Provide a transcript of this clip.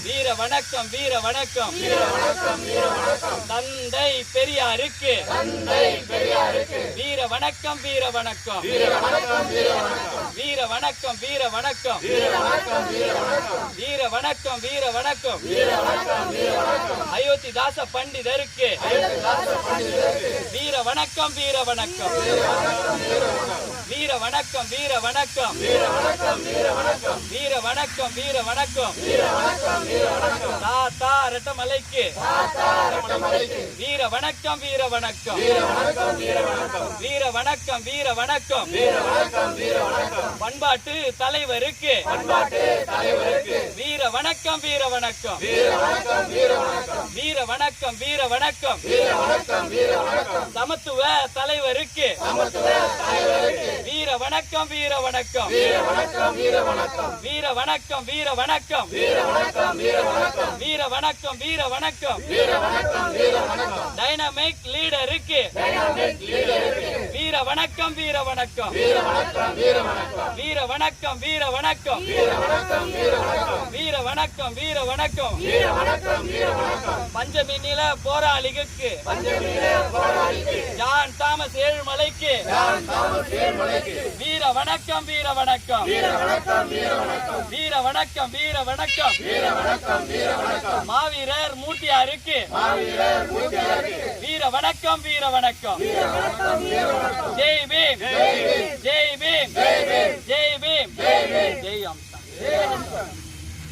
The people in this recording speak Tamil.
வீர வணக்கம் வீர வணக்கம் தந்தை பெரியாருக்கு வீர வணக்கம் வீர வணக்கம் வீர வணக்கம் வீர வணக்கம் வீர வணக்கம் வீர வணக்கம் அயோத்திதாச பண்டிதருக்கு வீர வணக்கம் வீர வணக்கம் வீர வணக்கம் வீர வணக்கம் வீர வணக்கம் வீர வணக்கம் தாத்தா ரெட்டமலைக்கு வீர வணக்கம் வீர வணக்கம் வீர வணக்கம் வீர வணக்கம் பண்பாட்டு தலைவருக்கு வீர வணக்கம் வீர வணக்கம் வீர வணக்கம் வீர வணக்கம் சமத்துவ தலைவருக்கு வீர வணக்கம் வீர வணக்கம் வீர வணக்கம் வீர வணக்கம் வீர வணக்கம் வீர வணக்கம் டைனமிக் லீடருக்கு வீர வணக்கம் வீர வணக்கம் வீர வணக்கம் வீர வணக்கம் வீர வணக்கம் வீர வணக்கம் பஞ்சமி நில போராளிகளுக்கு ஜான் தாமஸ் ஏழுமலைக்கு வீர வணக்கம் வீர வணக்கம் வீர வணக்கம் வீர வணக்கம் மாவீரர் மூர்த்தியாருக்கு வீர வணக்கம் வீர வணக்கம் ஜெய் பீம் ஜெய் பீம் ஜெய் பீம் ஜெய் பீம் ஜெய் அம்